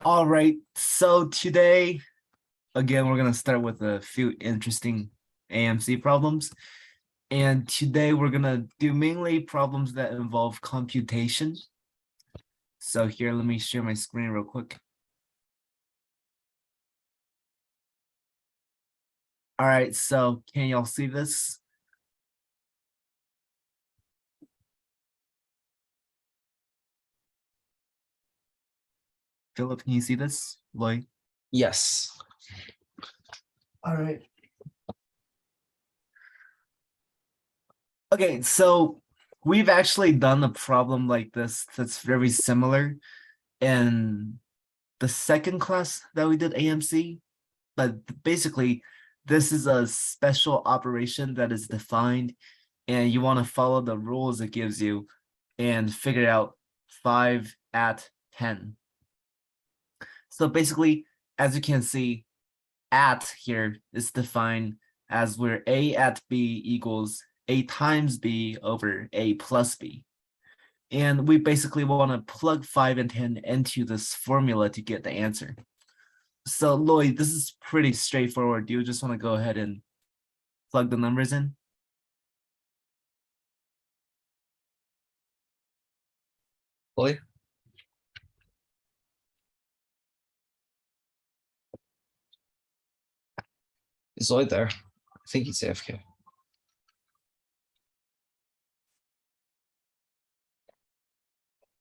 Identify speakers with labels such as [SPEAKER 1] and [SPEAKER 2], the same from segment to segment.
[SPEAKER 1] All right, so today, again, we're gonna start with a few interesting AMC problems. And today we're gonna do mainly problems that involve computation. So here, let me share my screen real quick. All right, so can y'all see this? Philip, can you see this? Lloyd?
[SPEAKER 2] Yes.
[SPEAKER 1] All right. Okay, so we've actually done a problem like this that's very similar in the second class that we did AMC, but basically this is a special operation that is defined and you want to follow the rules it gives you and figure out 5 at 10. So basically, as you can see, at here is defined as where a at b equals a times b over a plus b. And we basically want to plug 5 and 10 into this formula to get the answer. So Lloyd, this is pretty straightforward. Do you just want to go ahead and plug the numbers in?
[SPEAKER 2] Lloyd? Is Lloyd there? I think he's AFK.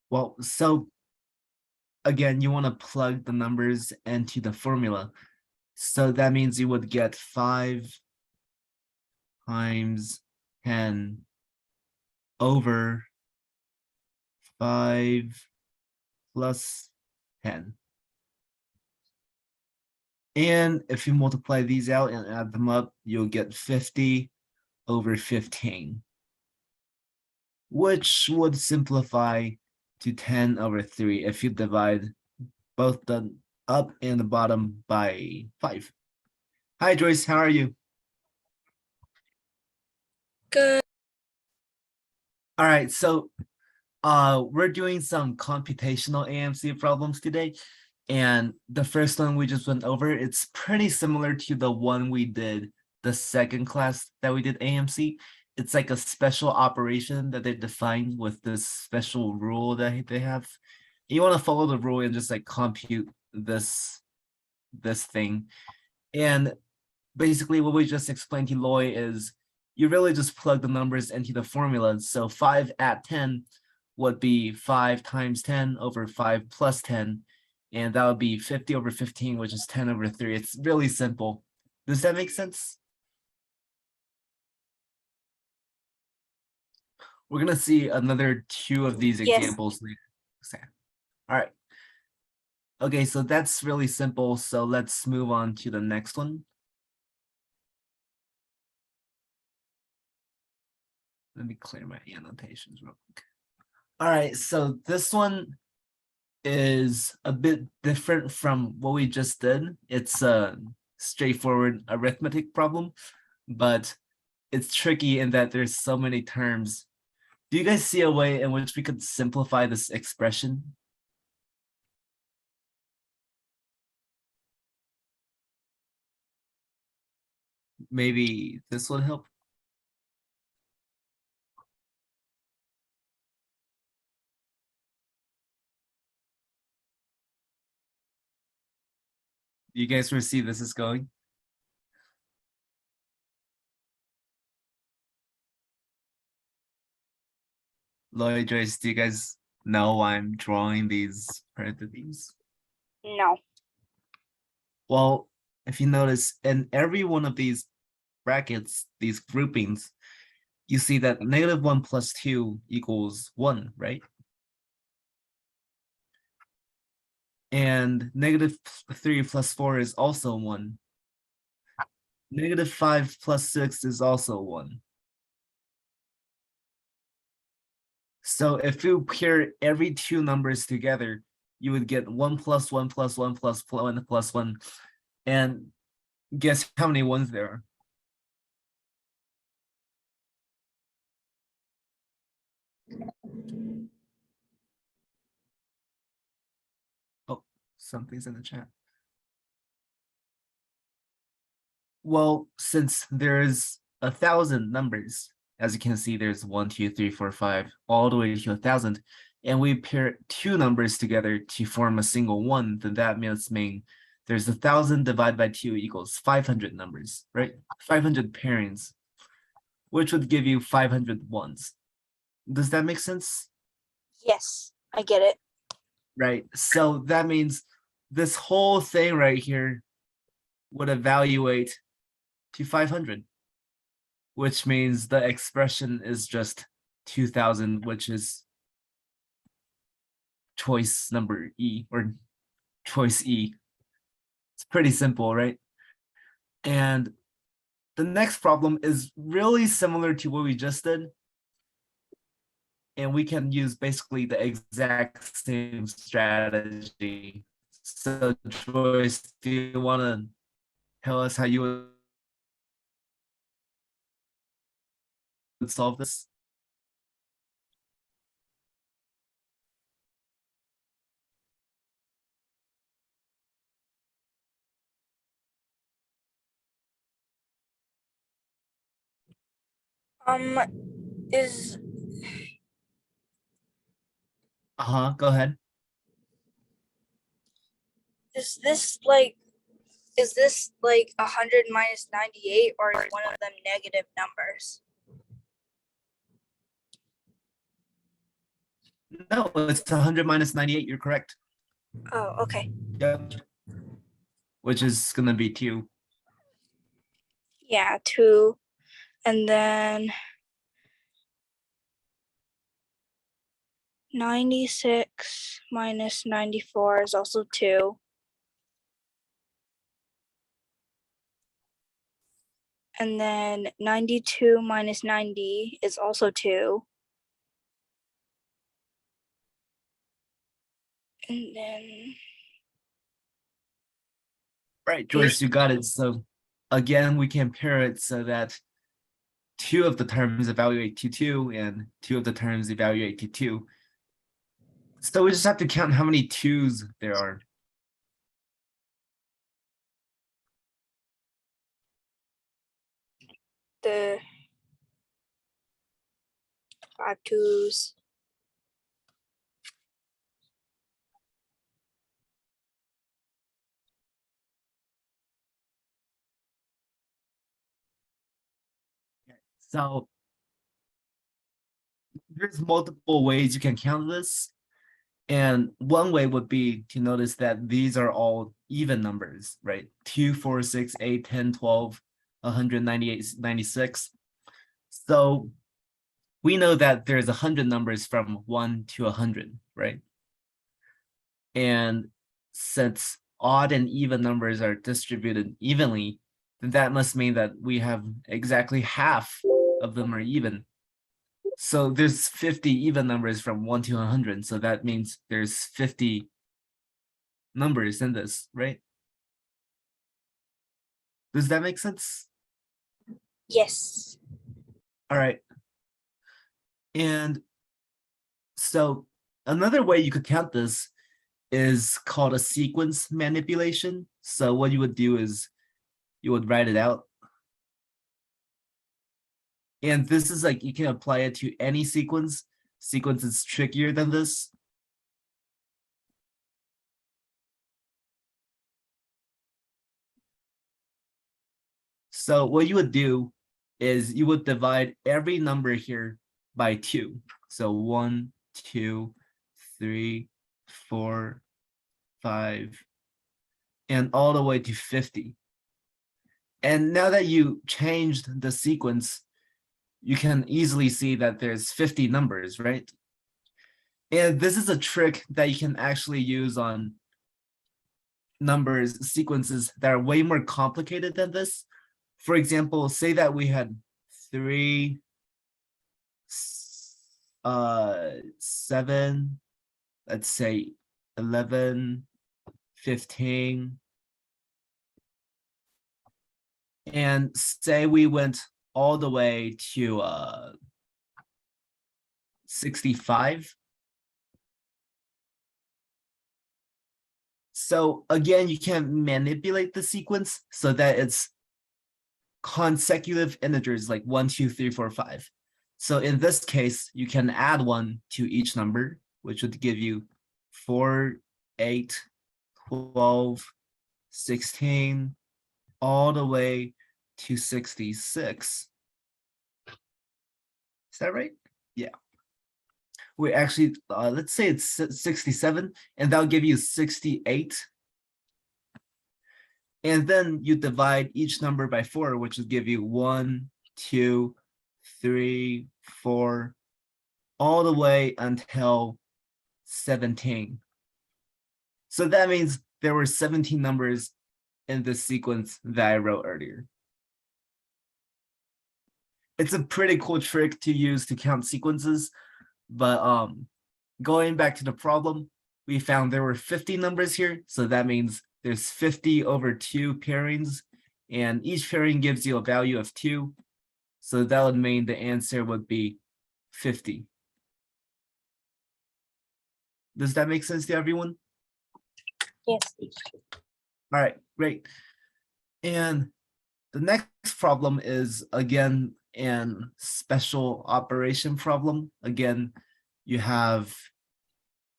[SPEAKER 1] Well, so again, you want to plug the numbers into the formula. So that means you would get 5 times 10 over 5 plus 10. And if you multiply these out and add them up, you'll get 50 over 15, which would simplify to 10 over 3 if you divide both the up and the bottom by 5. Hi, Joyce, how are you?
[SPEAKER 3] Good.
[SPEAKER 1] All right, so we're doing some computational AMC problems today. And the first one we just went over, it's pretty similar to the one we did the second class that we did AMC. It's like a special operation that they defined with this special rule that they have. You want to follow the rule and just like compute this thing. And basically what we just explained to Loy is you really just plug the numbers into the formula. So 5 at 10 would be 5 times 10 over 5 plus 10. And that would be 50 over 15, which is 10 over 3. It's really simple. Does that make sense? We're going to see another 2 of these
[SPEAKER 3] Yes.
[SPEAKER 1] examples later. All right. Okay, so that's really simple. So let's move on to the next one. Let me clear my annotations real quick. All right, so this one is a bit different from what we just did. It's a straightforward arithmetic problem, but it's tricky in that there's so many terms. Do you guys see a way in which we could simplify this expression? Maybe this would help. You guys where see this is going? Lloyd, Joyce, do you guys know why I'm drawing these parentheses?
[SPEAKER 3] No.
[SPEAKER 1] Well, if you notice, in every one of these brackets, these groupings, you see that -1 plus 2 equals 1, right? And -3 plus 4 is also 1. -5 plus 6 is also 1. So if you pair every 2 numbers together, you would get 1 plus 1 plus 1 plus 1 plus 1. And guess how many ones there are? Oh, something's in the chat. Well, since there's 1,000 numbers, as you can see, there's 1, 2, 3, 4, 5, all the way to 1,000, and we pair two numbers together to form a single one, then that must mean there's 1,000 divided by 2 equals 500 numbers, right? 500 pairings, which would give you 500 ones. Does that make sense?
[SPEAKER 3] Yes, I get it.
[SPEAKER 1] Right. So that means this whole thing right here would evaluate to 500, which means the expression is just 2,000, which is choice number E or choice E. It's pretty simple, right? And the next problem is really similar to what we just did. And we can use basically the exact same strategy. So Joyce, do you want to tell us how you would solve this?
[SPEAKER 3] Is
[SPEAKER 1] Go ahead.
[SPEAKER 3] is this like 100 minus 98, or is one of them negative numbers?
[SPEAKER 1] No, it's 100 minus 98. You're correct.
[SPEAKER 3] Oh, okay.
[SPEAKER 1] Yep. Which is gonna be 2.
[SPEAKER 3] Yeah, 2, and then 96 minus 94 is also 2. And then 92 minus 90 is also 2. And then
[SPEAKER 1] Right, Joyce, you got it. So again, we can pair it so that 2 of the terms evaluate to 2 and 2 of the terms evaluate to 2. So we just have to count how many 2s there are.
[SPEAKER 3] the 5 2s.
[SPEAKER 1] So there's multiple ways you can count this. And one way would be to notice that these are all even numbers, right? 2, 4, 6, 8, 10, 12, 198, 96. So we know that there's 100 numbers from 1 to 100, right? And since odd and even numbers are distributed evenly, then that must mean that we have exactly half of them are even. So there's 50 even numbers from 1 to 100. So that means there's 50 numbers in this, right? Does that make sense?
[SPEAKER 3] Yes.
[SPEAKER 1] All right. And so another way you could count this is called a sequence manipulation. So what you would do is you would write it out. And this is like, you can apply it to any sequence. Sequence is trickier than this. So what you would do is you would divide every number here by 2. So 1, 2, 3, 4, 5, and all the way to 50. And now that you changed the sequence, you can easily see that there's 50 numbers, right? And this is a trick that you can actually use on numbers, sequences that are way more complicated than this. For example, say that we had 3, 7, let's say 11, 15. And say we went all the way to 65. So again, you can manipulate the sequence so that it's consecutive integers like 1, 2, 3, 4, 5. So in this case, you can add 1 to each number, which would give you 4, 8, 12, 16, all the way to 66. Is that right? Yeah. We actually, let's say it's 67, and that'll give you 68. And then you divide each number by 4, which will give you 1, 2, 3, 4, all the way until 17. So that means there were 17 numbers in this sequence that I wrote earlier. It's a pretty cool trick to use to count sequences, but going back to the problem, we found there were 50 numbers here, so that means there's 50 over 2 pairings, and each pairing gives you a value of 2, so that would mean the answer would be 50. Does that make sense to everyone?
[SPEAKER 3] Yes.
[SPEAKER 1] All right, great. And the next problem is, again, an special operation problem. Again, you have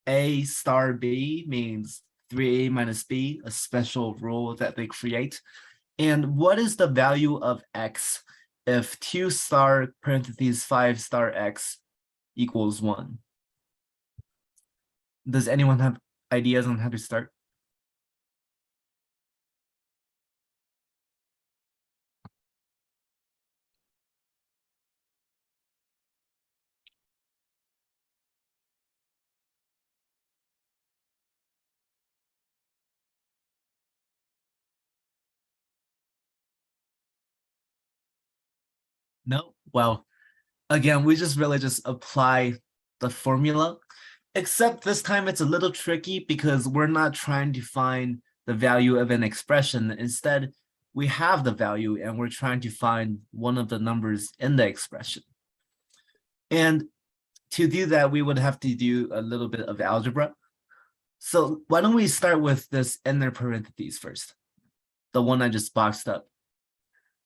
[SPEAKER 1] A star B means 3A minus B, a special rule that they create. And what is the value of X if 2 star parentheses 5 star X equals 1? Does anyone have ideas on how to start? No? Well, again, we just really just apply the formula, except this time it's a little tricky because we're not trying to find the value of an expression. Instead, we have the value and we're trying to find one of the numbers in the expression. And to do that, we would have to do a little bit of algebra. So why don't we start with this inner parentheses first, the one I just boxed up.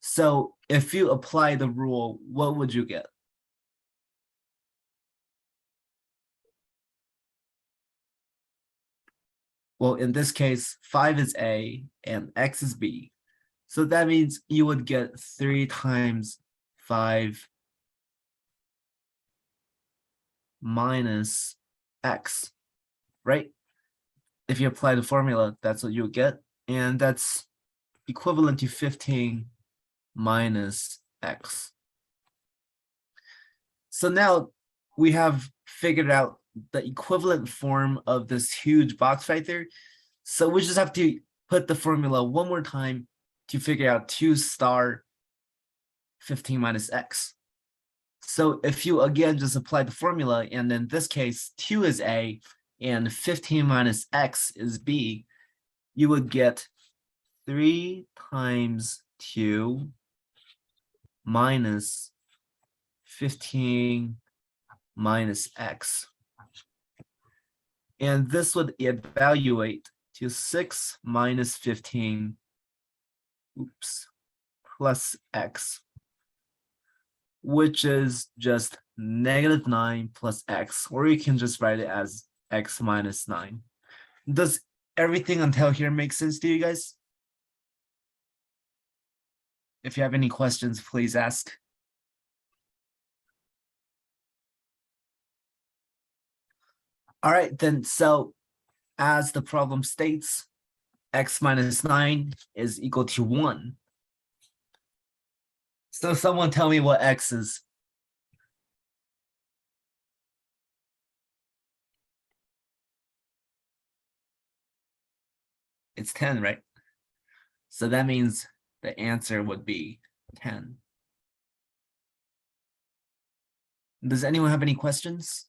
[SPEAKER 1] So if you apply the rule, what would you get? Well, in this case, 5 is A and X is B. So that means you would get 3 times 5 minus X, right? If you apply the formula, that's what you'll get. And that's equivalent to 15 minus X. So now we have figured out the equivalent form of this huge box right there. So we just have to put the formula one more time to figure out 2 star 15 minus X. So if you again just apply the formula, and in this case 2 is A and 15 minus X is B, you would get 3 times 2 minus 15 minus X. And this would evaluate to 6 minus 15, plus X, which is just -9 plus X, or you can just write it as X minus 9. Does everything until here make sense to you guys? If you have any questions, please ask. All right, then, so as the problem states, X minus 9 is equal to 1. So someone tell me what X is. It's 10, right? So that means the answer would be 10. Does anyone have any questions?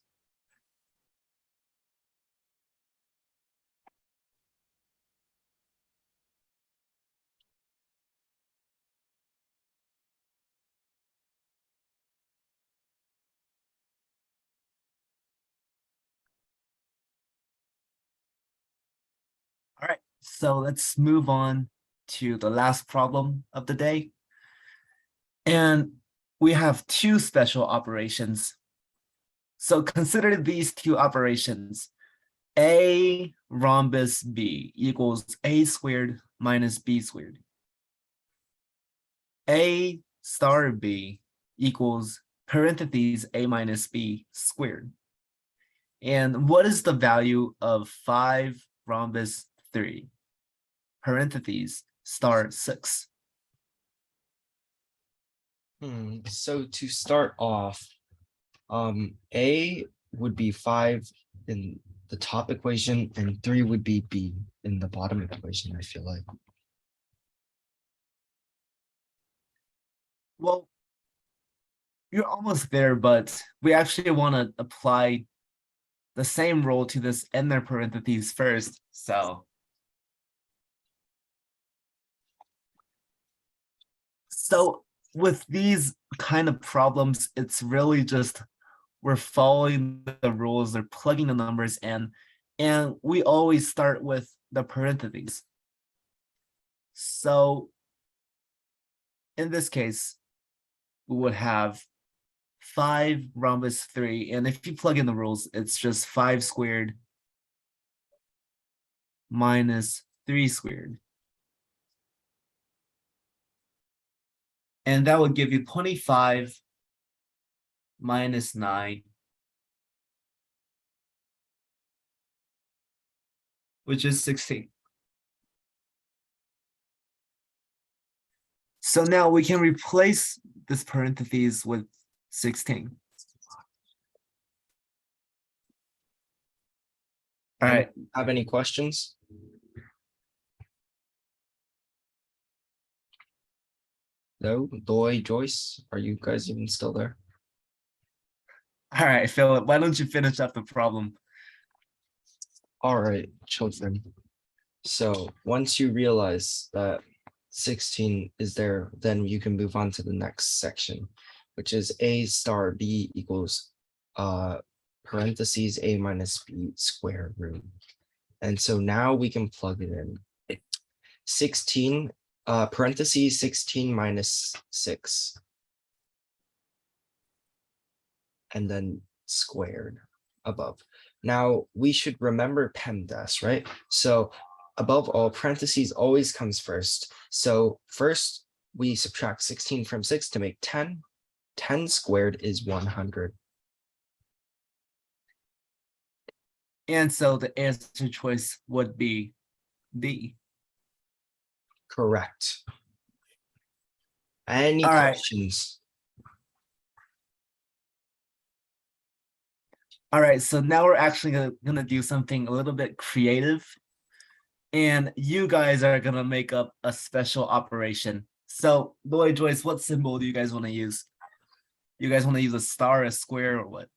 [SPEAKER 1] All right, So let's move on to the last problem of the day. And we have two special operations. So consider these two operations. A rhombus B equals A squared minus B squared. A star B equals parentheses A minus B squared. And what is the value of 5 rhombus 3? Parentheses star 6.
[SPEAKER 2] So to start off, A would be 5 in the top equation and 3 would be B in the bottom equation, I feel like.
[SPEAKER 1] Well, you're almost there, but we actually want to apply the same rule to this in their parentheses first. So with these kind of problems, it's really just we're following the rules, they're plugging the numbers in, and we always start with the parentheses. So in this case, we would have 5 rhombus 3, and if you plug in the rules, it's just 5 squared minus 3 squared. And that would give you 25 minus 9, which is 16. So now we can replace this parentheses with 16. All right.
[SPEAKER 2] Have any questions? No, Doi, Joyce, are you guys even still there?
[SPEAKER 1] All right, Philip, why don't you finish up the problem?
[SPEAKER 2] All right, children. So once you realize that 16 is there, then you can move on to the next section, which is A star B equals parentheses A minus B square root. And so now we can plug it in. 16 parentheses 16 minus 6. And then squared above. Now we should remember PEMDAS, right? So above all, parentheses always comes first. So first we subtract 16 from 6 to make 10. 10 squared is 100.
[SPEAKER 1] And so the answer choice would be D.
[SPEAKER 2] Correct. Any
[SPEAKER 1] All right.
[SPEAKER 2] questions?
[SPEAKER 1] All right, so now we're actually gonna do something a little bit creative. And you guys are gonna make up a special operation. So, Lloyd, Joyce, what symbol do you guys want to use? You guys want to use a star, a square, or what?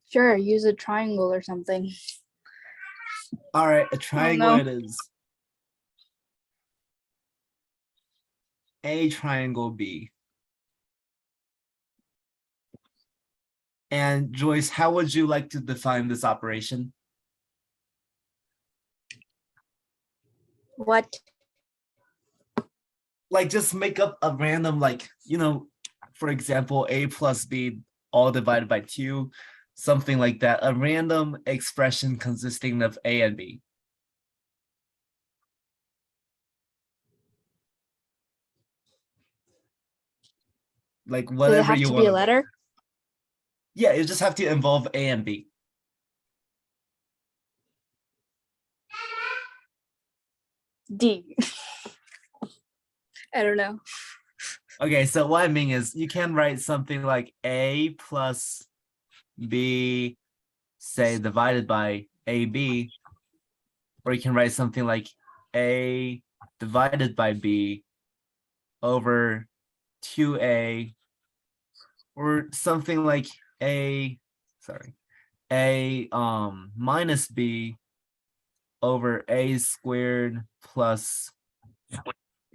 [SPEAKER 3] Sure, use a triangle or something.
[SPEAKER 1] All right, a triangle
[SPEAKER 3] no.
[SPEAKER 1] it is. A triangle B. And Joyce, how would you like to define this operation?
[SPEAKER 3] What?
[SPEAKER 1] Like just make up a random, like, you know, for example, A plus B all divided by 2, something like that, a random expression consisting of A and B. Like
[SPEAKER 3] Does it
[SPEAKER 1] whatever
[SPEAKER 3] have
[SPEAKER 1] you
[SPEAKER 3] to
[SPEAKER 1] want.
[SPEAKER 3] be a letter?
[SPEAKER 1] Yeah, you just have to involve A and B.
[SPEAKER 3] D. I don't know.
[SPEAKER 1] Okay, so what I mean is you can write something like A plus B, say, divided by AB, or you can write something like A divided by B over 2A, or something like A minus B over A squared plus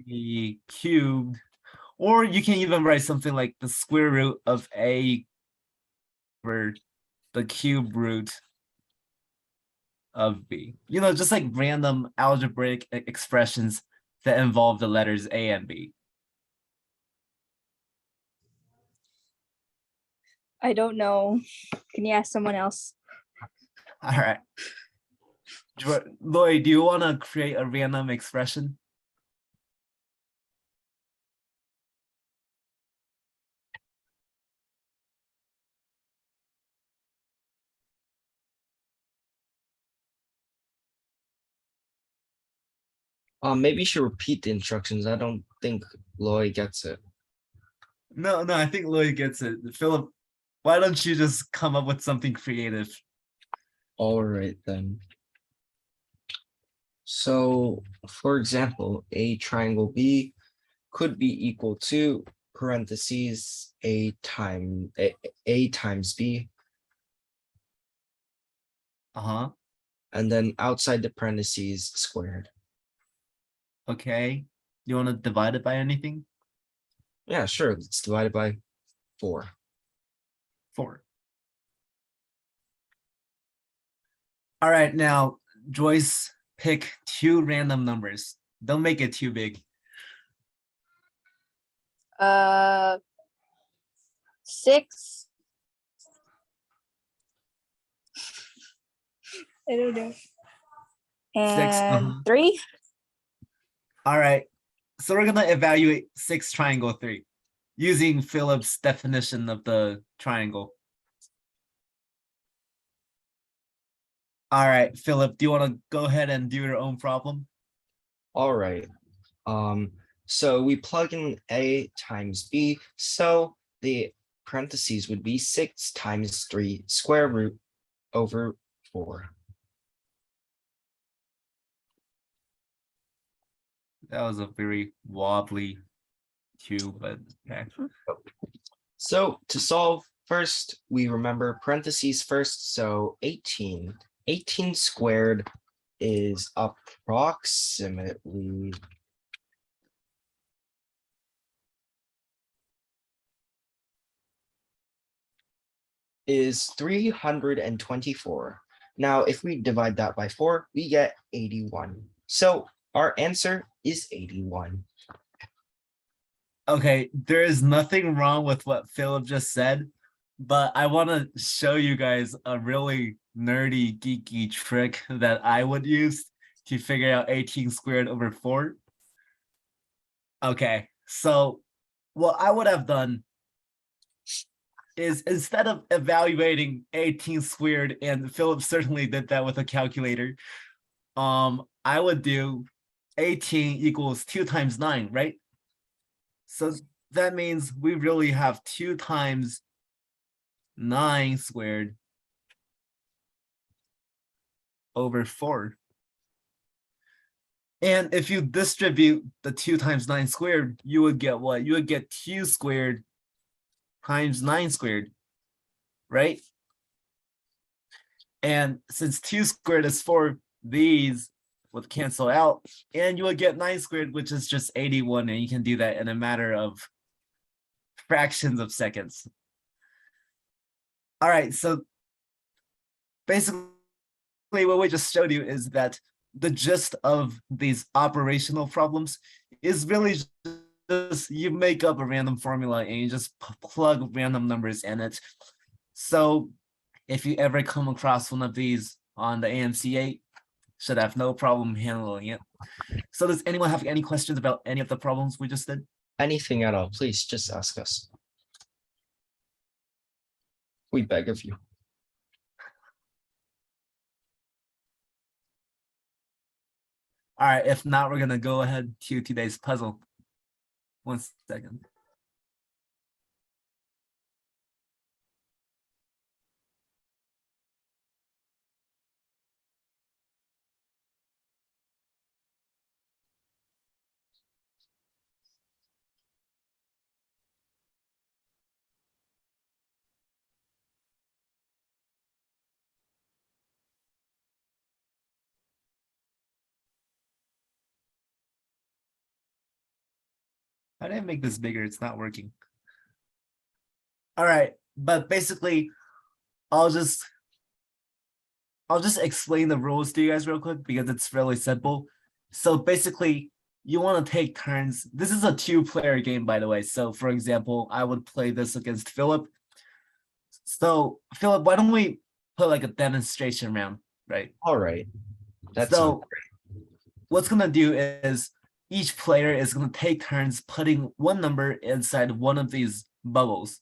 [SPEAKER 1] B cubed, or you can even write something like the square root of A over the cube root of B. You know, just like random algebraic expressions that involve the letters A and B.
[SPEAKER 3] I don't know. Can you ask someone else?
[SPEAKER 1] All right. Lloyd, do you want to create a random expression?
[SPEAKER 2] Maybe you should repeat the instructions. I don't think Lloyd gets it.
[SPEAKER 1] No, I think Lloyd gets it. Philip, why don't you just come up with something creative?
[SPEAKER 2] All right then. So, for example, a triangle B could be equal to parentheses a times B,
[SPEAKER 1] Uh-huh.
[SPEAKER 2] and then outside the parentheses squared.
[SPEAKER 1] Okay. You want to divide it by anything?
[SPEAKER 2] Yeah, sure. It's divided by 4.
[SPEAKER 1] 4. All right, now Joyce, pick 2 random numbers. Don't make it too big.
[SPEAKER 3] 6. I don't know.
[SPEAKER 1] 6,
[SPEAKER 3] And 3.
[SPEAKER 1] All right. So we're gonna evaluate 6 triangle 3 using Philip's definition of the triangle. All right, Philip, do you want to go ahead and do your own problem?
[SPEAKER 2] All right. So we plug in a times b, so the parentheses would be 6 times 3 square root over 4.
[SPEAKER 1] That was a very wobbly cube, but okay.
[SPEAKER 2] So to solve, first we remember parentheses first, so 18. 18 squared is approximately is 324. Now, if we divide that by 4, we get 81. So our answer is 81.
[SPEAKER 1] Okay, there is nothing wrong with what Philip just said, but I want to show you guys a really nerdy, geeky trick that I would use to figure out 18 squared over 4. Okay, so what I would have done is instead of evaluating 18 squared, and Philip certainly did that with a calculator, I would do 18 equals 2 times 9, right? So that means we really have 2 times 9 squared over 4. And if you distribute the 2 times 9 squared, you would get what? You would get 2 squared times 9 squared, right? And since 2 squared is 4, these would cancel out, and you would get 9 squared, which is just 81, and you can do that in a matter of fractions of seconds. All right, so basically what we just showed you is that the gist of these operational problems is really just you make up a random formula and you just plug random numbers in it. So if you ever come across one of these on the AMC8, should have no problem handling it. So does anyone have any questions about any of the problems we just did?
[SPEAKER 2] Anything at all, please just ask us. We beg of you.
[SPEAKER 1] All right, if not, we're gonna go ahead to today's puzzle. 1 second. I didn't make this bigger, it's not working. All right, but basically, I'll just I'll just explain the rules to you guys real quick because it's really simple. So basically, you want to take turns. This is a 2-player game, by the way. So for example, I would play this against Philip. So Philip, why don't we put like a demonstration round, right?
[SPEAKER 2] All right. That's
[SPEAKER 1] So what's gonna do is each player is gonna take turns putting one number inside one of these bubbles.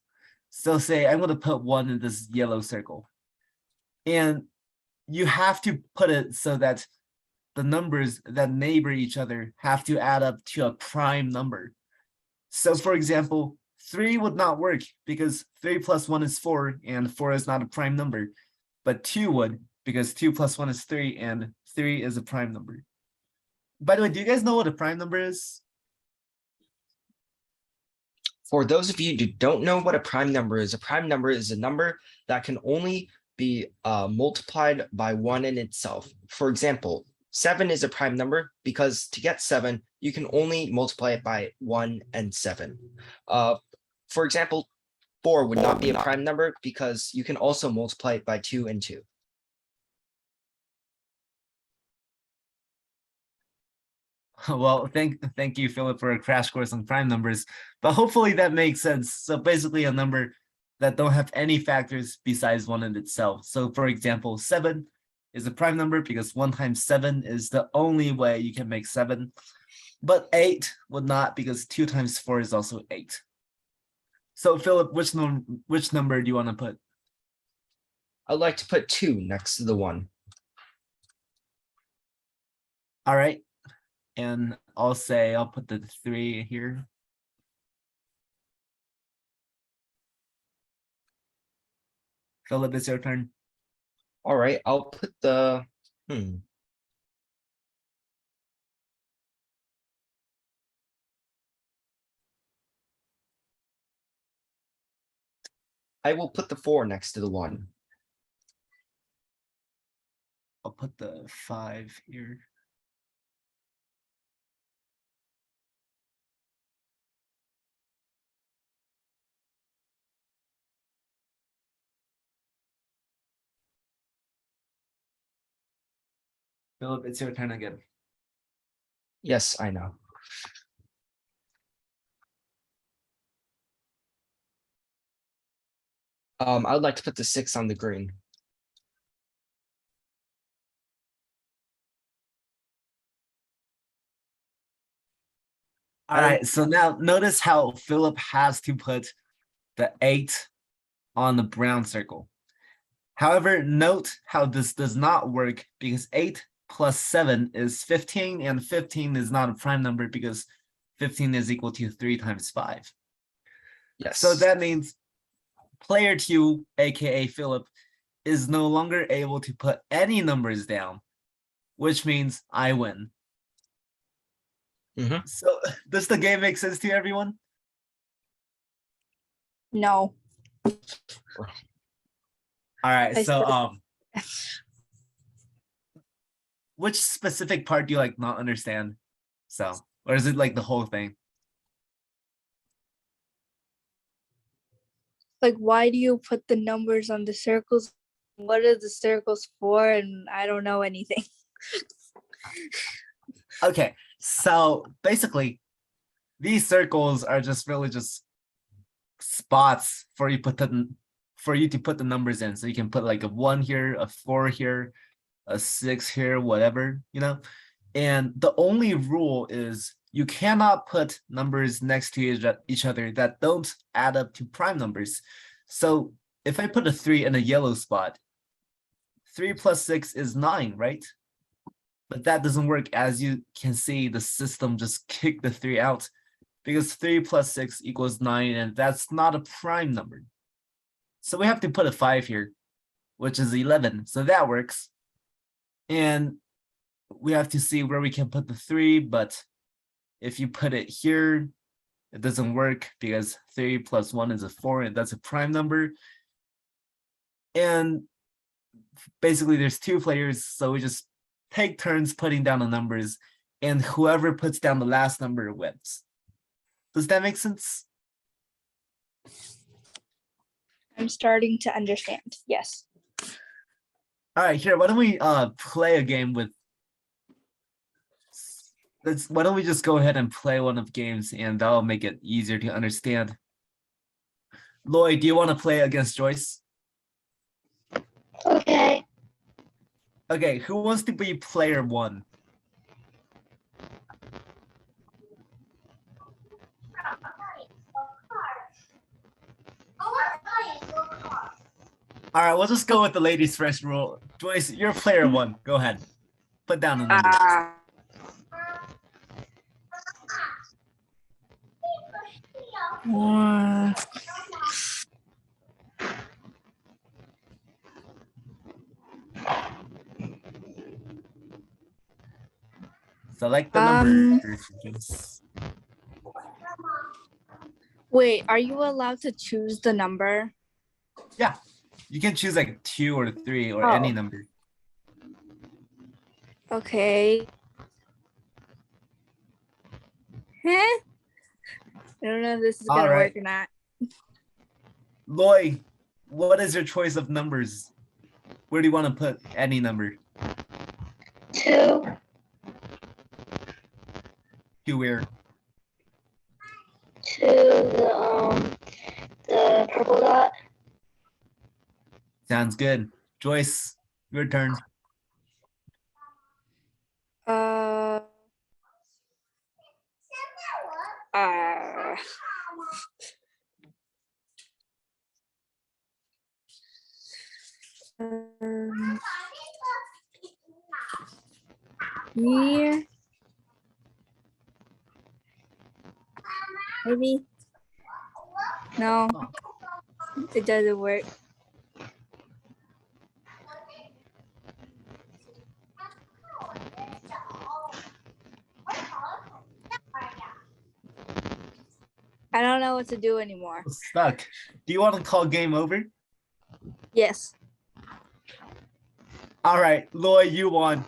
[SPEAKER 1] So say I'm gonna put 1 in this yellow circle. And you have to put it so that the numbers that neighbor each other have to add up to a prime number. So for example, 3 would not work because 3 plus 1 is 4 and 4 is not a prime number. But 2 would because 2 plus 1 is 3 and 3 is a prime number. By the way, do you guys know what a prime number is?
[SPEAKER 2] For those of you who don't know what a prime number is a number that can only be multiplied by 1 in itself. For example, 7 is a prime number because to get 7, you can only multiply it by 1 and 7. For example, 4 would not be a prime number because you can also multiply it by 2 and 2.
[SPEAKER 1] Well, thank you, Philip, for a crash course on prime numbers. But hopefully that makes sense. So basically a number that don't have any factors besides 1 in itself. So for example, 7 is a prime number because 1 times 7 is the only way you can make 7. But 8 would not because 2 times 4 is also 8. So Philip, which number do you want to put?
[SPEAKER 2] I'd like to put 2 next to the 1.
[SPEAKER 1] All right. And I'll put the 3 here. Philip, it's your turn.
[SPEAKER 2] All right, I'll put the I will put the 4 next to the 1.
[SPEAKER 1] I'll put the 5 here. Philip, it's your turn again.
[SPEAKER 2] Yes, I know. I would like to put the 6 on the green.
[SPEAKER 1] All right, so now notice how Philip has to put the 8 on the brown circle. However, note how this does not work because 8 plus 7 is 15 and 15 is not a prime number because 15 is equal to 3 times 5.
[SPEAKER 2] Yes.
[SPEAKER 1] So that means player 2, aka Philip, is no longer able to put any numbers down, which means I win.
[SPEAKER 2] Mhm.
[SPEAKER 1] So does the game make sense to everyone?
[SPEAKER 3] No.
[SPEAKER 1] All right,
[SPEAKER 3] I
[SPEAKER 1] so
[SPEAKER 3] still-
[SPEAKER 1] which specific part do you like not understand? So, or is it like the whole thing?
[SPEAKER 3] Like, why do you put the numbers on the circles? What are the circles for? And I don't know anything.
[SPEAKER 1] Okay, so basically, these circles are just really just spots for you to put the numbers in. So you can put like a 1 here, a 4 here, a 6 here, whatever, you know. And the only rule is you cannot put numbers next to each other that don't add up to prime numbers. So if I put a 3 in a yellow spot, 3 plus 6 is 9, right? But that doesn't work. As you can see, the system just kicked the 3 out because 3 plus 6 equals 9, and that's not a prime number. So we have to put a 5 here, which is 11. So that works. And we have to see where we can put the 3, but if you put it here, it doesn't work because 3 plus 1 is a 4, and that's a prime number. And basically there's 2 players, so we just take turns putting down the numbers, and whoever puts down the last number wins. Does that make sense?
[SPEAKER 3] I'm starting to understand. Yes.
[SPEAKER 1] All right, here, why don't we play a game with why don't we just go ahead and play one of games and that'll make it easier to understand. Lloyd, do you want to play against Joyce?
[SPEAKER 4] Okay.
[SPEAKER 1] Okay, who wants to be player one? All right, we'll just go with the ladies first rule. Joyce, you're player one. Go ahead. Put down a number.
[SPEAKER 3] Uh,
[SPEAKER 1] Select the number.
[SPEAKER 3] wait, are you allowed to choose the number?
[SPEAKER 1] Yeah, you can choose like 2 or 3 or any
[SPEAKER 3] Oh.
[SPEAKER 1] number.
[SPEAKER 3] Okay. Huh? I don't know if this is gonna
[SPEAKER 1] Alright.
[SPEAKER 3] work or not.
[SPEAKER 1] Lloyd, what is your choice of numbers? Where do you want to put any number?
[SPEAKER 4] 2.
[SPEAKER 1] To where?
[SPEAKER 4] To the purple dot.
[SPEAKER 1] Sounds good. Joyce, your turn.
[SPEAKER 3] Uh, um, here. Maybe. No, it doesn't work. I don't know what to do anymore.
[SPEAKER 1] Stuck. Do you want to call game over?
[SPEAKER 3] Yes.
[SPEAKER 1] All right, Lloyd, you won.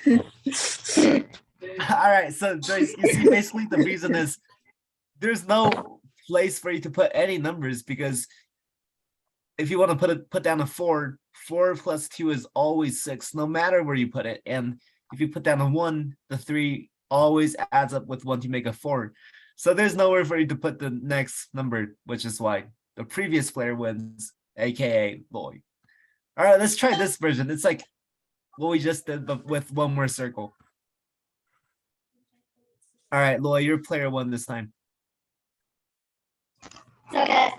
[SPEAKER 1] All right, so Joyce, you see, basically the reason is there's no place for you to put any numbers because if you want to put down a 4, 4 plus 2 is always 6, no matter where you put it. And if you put down a 1, the 3 always adds up with 1 to make a 4. So there's nowhere for you to put the next number, which is why the previous player wins, aka Lloyd. All right, let's try this version. It's like what we just did, but with one more circle. All right, Lloyd, you're player one this time.
[SPEAKER 4] Okay.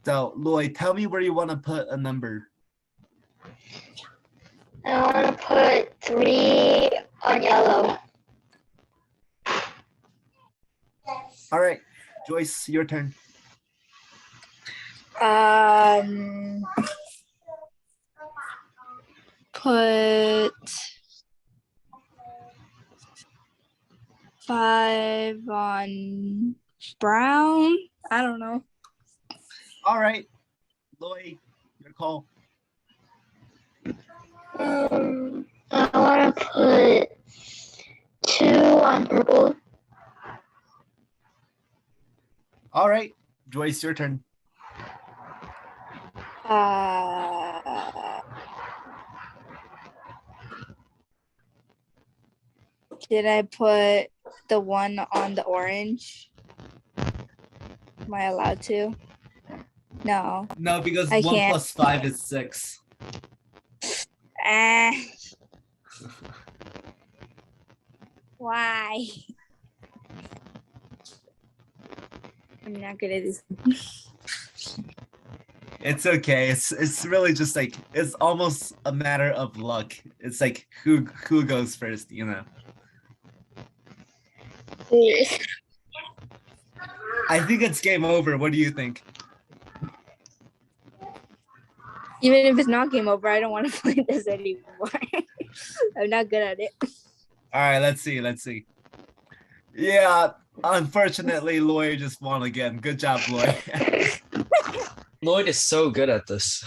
[SPEAKER 1] So, Lloyd, tell me where you want to put a number.
[SPEAKER 4] I want to put 3 on yellow.
[SPEAKER 1] All right, Joyce, your turn.
[SPEAKER 3] Put 5 on brown. I don't know.
[SPEAKER 1] All right, Lloyd, your call.
[SPEAKER 4] I want to put 2 on purple.
[SPEAKER 1] All right, Joyce, your turn.
[SPEAKER 3] Did I put the 1 on the orange? Am I allowed to? No.
[SPEAKER 1] No, because
[SPEAKER 3] I
[SPEAKER 1] 1
[SPEAKER 3] can't.
[SPEAKER 1] plus 5 is 6.
[SPEAKER 3] Why? I'm not good at this.
[SPEAKER 1] It's okay. It's really just like it's almost a matter of luck. It's like who goes first, you know. I think it's game over. What do you think?
[SPEAKER 3] Even if it's not game over, I don't want to play this anymore. I'm not good at it.
[SPEAKER 1] All right, let's see. Let's see. Yeah, unfortunately, Lloyd just won again. Good job, Lloyd.
[SPEAKER 2] Lloyd is so good at this.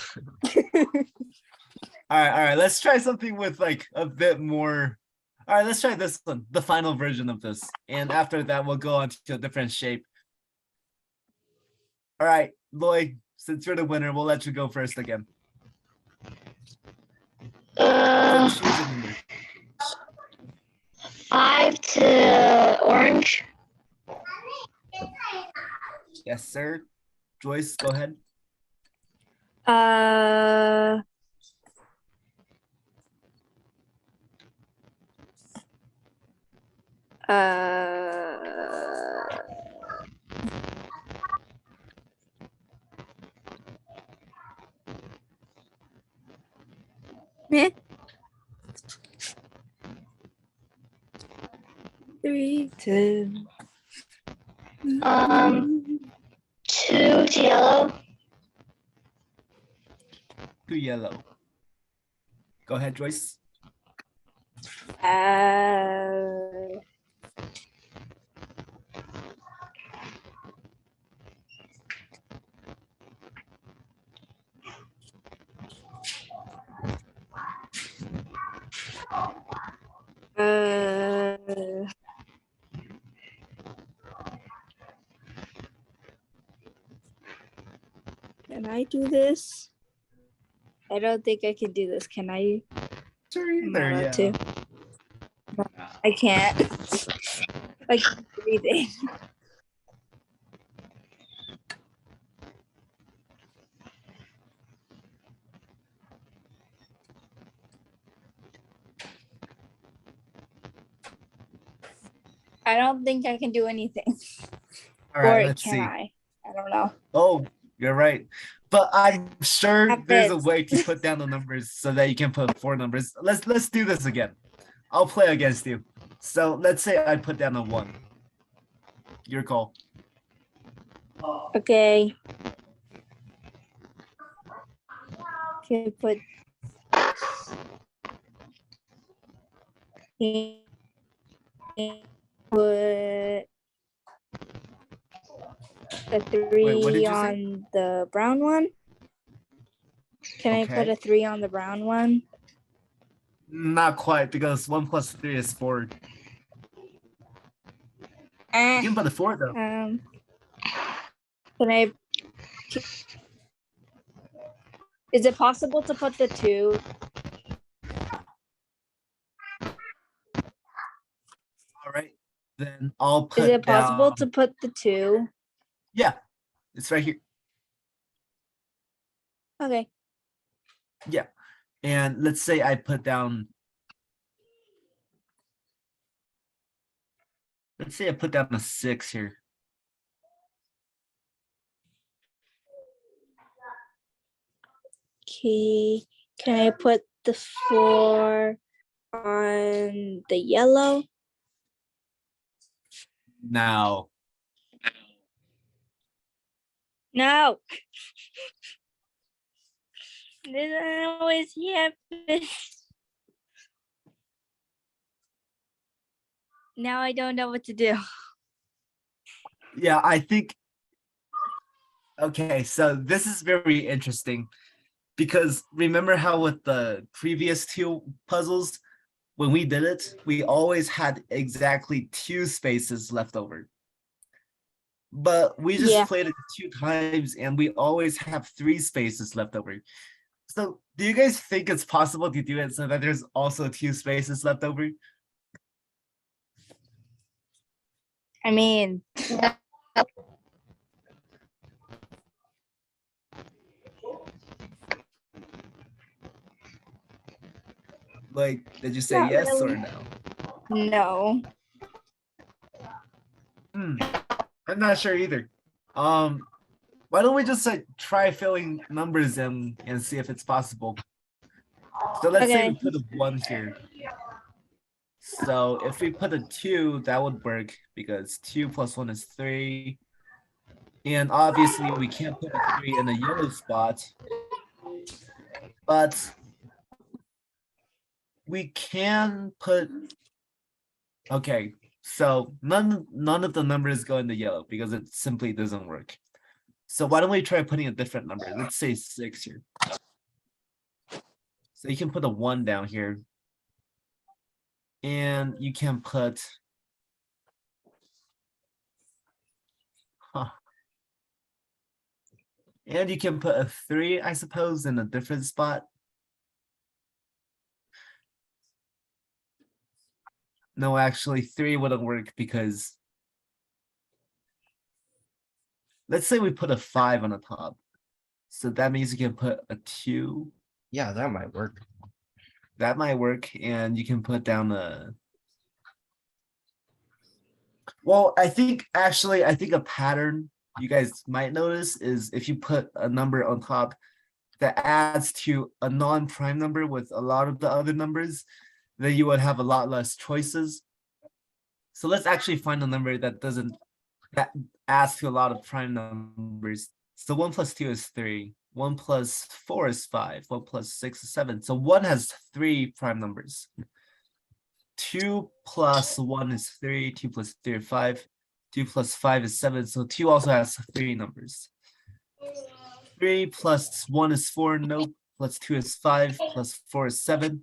[SPEAKER 1] All right. Let's try something with like a bit more All right, let's try this one, the final version of this. And after that, we'll go on to a different shape. All right, Lloyd, since you're the winner, we'll let you go first again. So
[SPEAKER 4] Um,
[SPEAKER 1] choose a number.
[SPEAKER 4] 5 to orange.
[SPEAKER 1] Yes, sir. Joyce, go ahead.
[SPEAKER 3] Uh, uh, meh. 3, 2.
[SPEAKER 4] 2 to yellow.
[SPEAKER 1] To yellow. Go ahead, Joyce.
[SPEAKER 3] Uh, uh, can I do this? I don't think I can do this. Can I?
[SPEAKER 1] Sure,
[SPEAKER 3] Am I
[SPEAKER 1] either,
[SPEAKER 3] allowed
[SPEAKER 1] yeah.
[SPEAKER 3] to? I can't. Like breathing. I don't think I can do anything.
[SPEAKER 1] All right,
[SPEAKER 3] Or
[SPEAKER 1] let's
[SPEAKER 3] can
[SPEAKER 1] see.
[SPEAKER 3] I? I don't know.
[SPEAKER 1] Oh, you're right. But I'm sure
[SPEAKER 3] Have
[SPEAKER 1] there's a
[SPEAKER 3] bits.
[SPEAKER 1] way to put down the numbers so that you can put 4 numbers. Let's do this again. I'll play against you. So let's say I put down a 1. Your call.
[SPEAKER 3] Okay. Okay, put put a
[SPEAKER 1] Wait, what did
[SPEAKER 3] 3
[SPEAKER 1] you say?
[SPEAKER 3] on the brown one. Can I put
[SPEAKER 1] Okay.
[SPEAKER 3] a 3 on the brown one?
[SPEAKER 1] Not quite, because 1 plus 3 is 4. You
[SPEAKER 3] Eh,
[SPEAKER 1] can put a 4 though.
[SPEAKER 3] can I? Is it possible to put the 2?
[SPEAKER 1] All right. Then I'll
[SPEAKER 3] Is
[SPEAKER 1] put
[SPEAKER 3] it possible
[SPEAKER 1] down.
[SPEAKER 3] to put the 2?
[SPEAKER 1] Yeah, it's right here.
[SPEAKER 3] Okay.
[SPEAKER 1] Yeah. And let's say I put down. Let's say I put down a 6 here.
[SPEAKER 3] Okay. Can I put the 4 on the yellow?
[SPEAKER 1] Now,
[SPEAKER 3] No. This always happens. Now I don't know what to do.
[SPEAKER 1] yeah, I think. Okay, so this is very interesting because remember how with the previous 2 puzzles, when we did it, we always had exactly 2 spaces left over. But we just
[SPEAKER 3] Yeah.
[SPEAKER 1] played it 2 times and we always have 3 spaces left over. So do you guys think it's possible to do it so that there's also 2 spaces left over?
[SPEAKER 3] I mean,
[SPEAKER 1] Like, did you say
[SPEAKER 3] Not
[SPEAKER 1] yes
[SPEAKER 3] really.
[SPEAKER 1] or no?
[SPEAKER 3] no.
[SPEAKER 1] I'm not sure either. Why don't we just like try filling numbers in and see if it's possible? So let's say we
[SPEAKER 3] Okay.
[SPEAKER 1] put a 1 here. So if we put a 2, that would work because 2 plus 1 is 3. And obviously we can't put a 3 in a yellow spot. But we can put. Okay, so none of the numbers go in the yellow because it simply doesn't work. So why don't we try putting a different number? Let's say 6 here. So you can put a 1 down here. And you can put. Huh. And you can put a 3, I suppose, in a different spot. No, actually, 3 wouldn't work because let's say we put a 5 on the top. So that means you can put a 2.
[SPEAKER 2] Yeah, that might work.
[SPEAKER 1] That might work, and you can put down a. Well, I think a pattern you guys might notice is if you put a number on top that adds to a non-prime number with a lot of the other numbers, then you would have a lot less choices. So let's actually find a number that adds to a lot of prime numbers. So 1 plus 2 is 3. 1 plus 4 is 5. 1 plus 6 is 7. So 1 has 3 prime numbers. 2 plus 1 is 3. 2 plus 3 is 5. 2 plus 5 is 7. So 2 also has 3 numbers. 3 plus 1 is 4. Nope. Plus 2 is 5. Plus 4 is 7.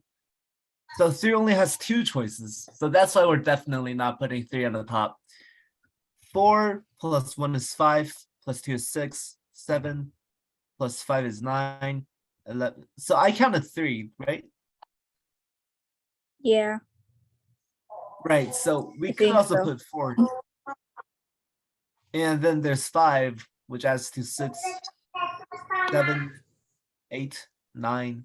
[SPEAKER 1] So 3 only has 2 choices. So that's why we're definitely not putting 3 on the top. 4 plus 1 is 5. Plus 2 is 6. 7 plus 5 is 9. 11. So I counted 3, right?
[SPEAKER 3] Yeah.
[SPEAKER 1] Right. So we
[SPEAKER 3] I
[SPEAKER 1] could
[SPEAKER 3] think
[SPEAKER 1] also
[SPEAKER 3] so.
[SPEAKER 1] put 4. And then there's 5, which adds to 6, 7, 8, 9,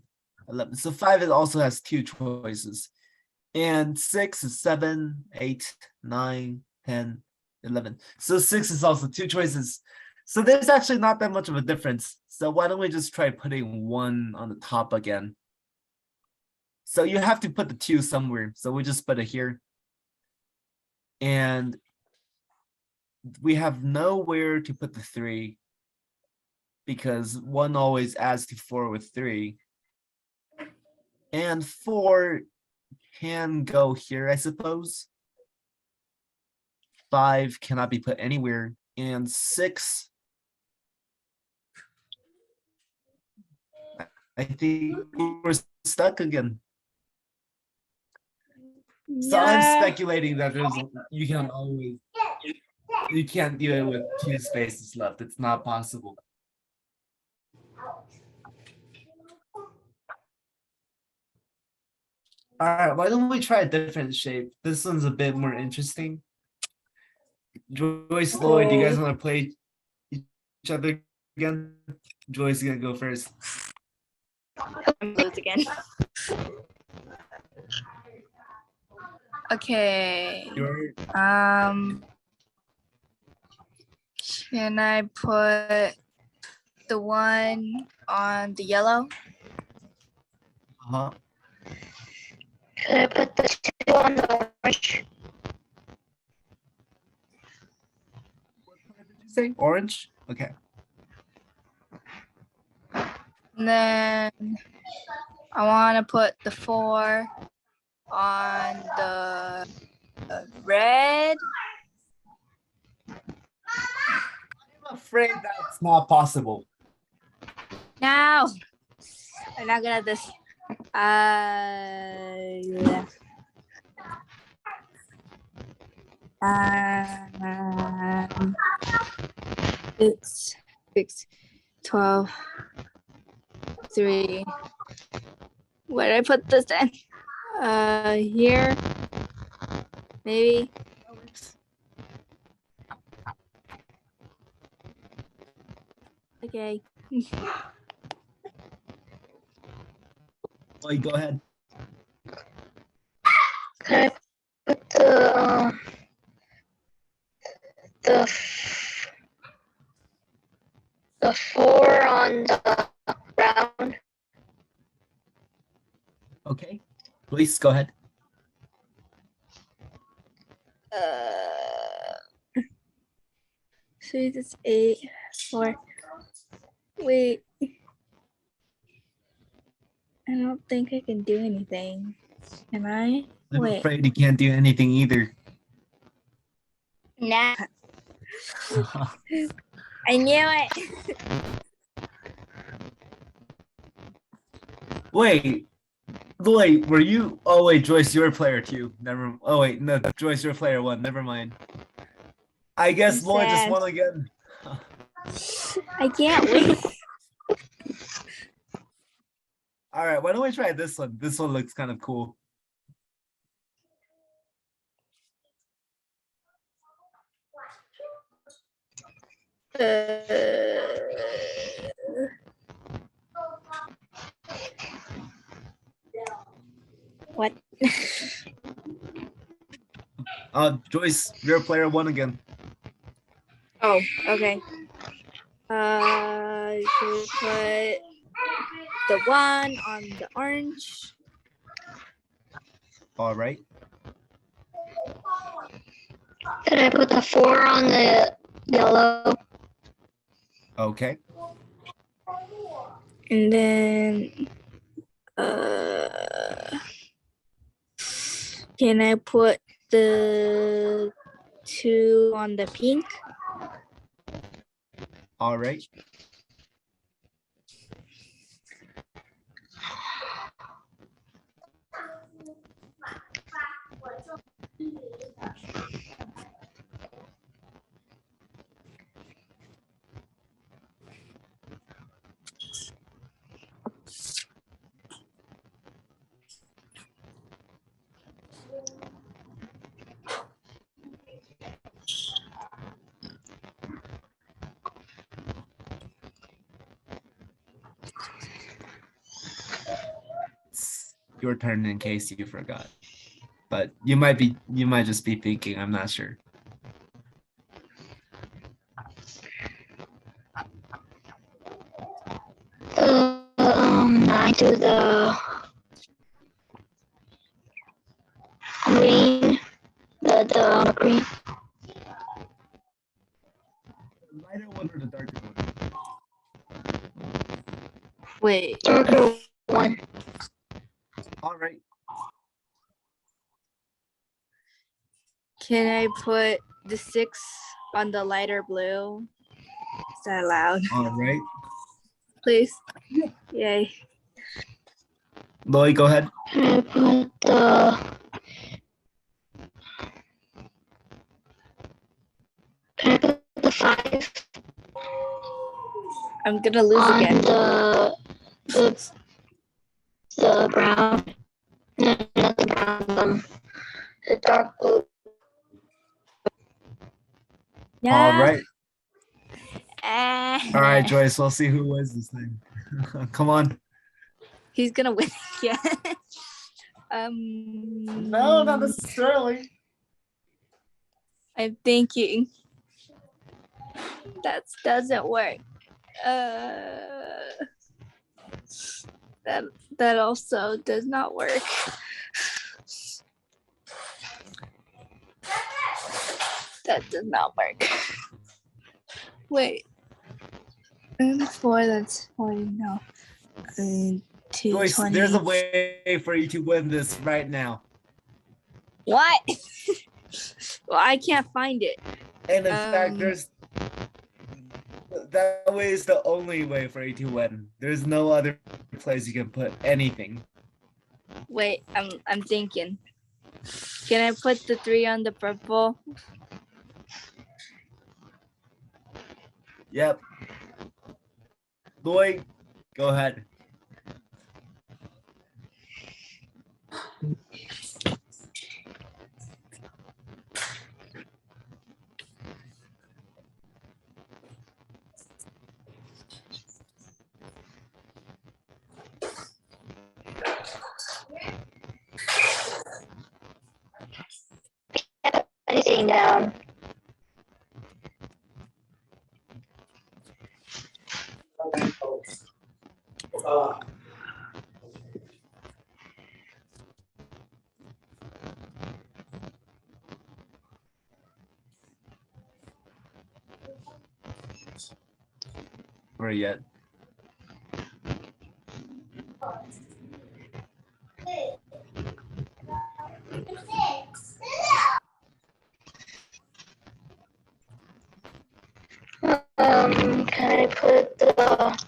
[SPEAKER 1] 11. So 5 also has 2 choices. And 6 is 7, 8, 9, 10, 11. So 6 is also 2 choices. So there's actually not that much of a difference. So why don't we just try putting 1 on the top again? So you have to put the 2 somewhere. So we just put it here. And we have nowhere to put the 3 because 1 always adds to 4 with 3. And 4 can go here, I suppose. 5 cannot be put anywhere. And 6, I think we're stuck again. So I'm
[SPEAKER 3] Yeah.
[SPEAKER 1] speculating that you can't do it with 2 spaces left. It's not possible. All right, why don't we try a different shape? This one's a bit more interesting. Joyce, Lloyd, do you guys
[SPEAKER 3] Okay.
[SPEAKER 1] want to play each other again? Joyce is gonna go first.
[SPEAKER 3] Lose again. Okay.
[SPEAKER 1] You're
[SPEAKER 3] Can I put the 1 on the yellow?
[SPEAKER 1] uh-huh.
[SPEAKER 4] Can I put the 2 on the orange?
[SPEAKER 1] Say orange. Okay.
[SPEAKER 3] And then I want to put the 4 on the red.
[SPEAKER 1] I'm afraid that's not possible.
[SPEAKER 3] No, I'm not gonna this. Yeah. It's 6, 12, 3. Where did I put this in? Here. Maybe. Okay.
[SPEAKER 1] Lloyd, go ahead.
[SPEAKER 4] Can I put the 4 on the round?
[SPEAKER 1] Okay. Please go ahead.
[SPEAKER 3] So it's 8, 4. Wait. I don't think I can do anything. Can I?
[SPEAKER 1] I'm
[SPEAKER 3] Wait.
[SPEAKER 1] afraid you can't do anything either.
[SPEAKER 3] Nah. I knew it.
[SPEAKER 1] Wait, Wait, were you? Oh wait, Joyce, you're a player two. Never. Oh wait, no, Joyce, you're a player one. Never mind. I guess
[SPEAKER 3] I'm
[SPEAKER 1] Lloyd just
[SPEAKER 3] sad.
[SPEAKER 1] won again.
[SPEAKER 3] I can't wait.
[SPEAKER 1] All right, why don't we try this one? This one looks kind of cool.
[SPEAKER 3] What?
[SPEAKER 1] Joyce, you're a player one again.
[SPEAKER 3] Oh, okay. Should we put the one on the orange?
[SPEAKER 1] All right.
[SPEAKER 4] Could I put the 4 on the yellow?
[SPEAKER 1] Okay.
[SPEAKER 3] And then can I put the 2 on the pink?
[SPEAKER 1] All right. It's your turn in case you forgot. But you might just be thinking, I'm not sure.
[SPEAKER 4] The 9 to the green. The green.
[SPEAKER 1] The lighter one or the darker one?
[SPEAKER 3] Wait.
[SPEAKER 4] Darker one.
[SPEAKER 1] All right.
[SPEAKER 3] Can I put the 6 on the lighter blue? Is that allowed?
[SPEAKER 1] All right.
[SPEAKER 3] Please. Yay.
[SPEAKER 1] Lloyd, go ahead.
[SPEAKER 4] Can I put the Can I put the 5
[SPEAKER 3] I'm gonna lose
[SPEAKER 4] on
[SPEAKER 3] again.
[SPEAKER 4] the brown? No, not the brown. The dark blue.
[SPEAKER 3] Yeah.
[SPEAKER 1] All right. All right,
[SPEAKER 3] Eh.
[SPEAKER 1] Joyce, we'll see who wins this thing. Come on.
[SPEAKER 3] He's gonna win again.
[SPEAKER 1] No, not necessarily.
[SPEAKER 3] I'm thinking. That doesn't work. That also does not work. That does not work. Wait. 4, that's 40, no.
[SPEAKER 1] Joyce,
[SPEAKER 3] 220.
[SPEAKER 1] there's a way for you to win this right now.
[SPEAKER 3] What? Well, I can't find it.
[SPEAKER 1] And in fact,
[SPEAKER 3] Um,
[SPEAKER 1] that way is the only way for you to win. There's no other place you can put anything.
[SPEAKER 3] Wait, I'm thinking. Can I put the 3 on the purple?
[SPEAKER 1] Yep. Lloyd, go ahead.
[SPEAKER 4] Anything down.
[SPEAKER 1] Where yet?
[SPEAKER 4] Can I put the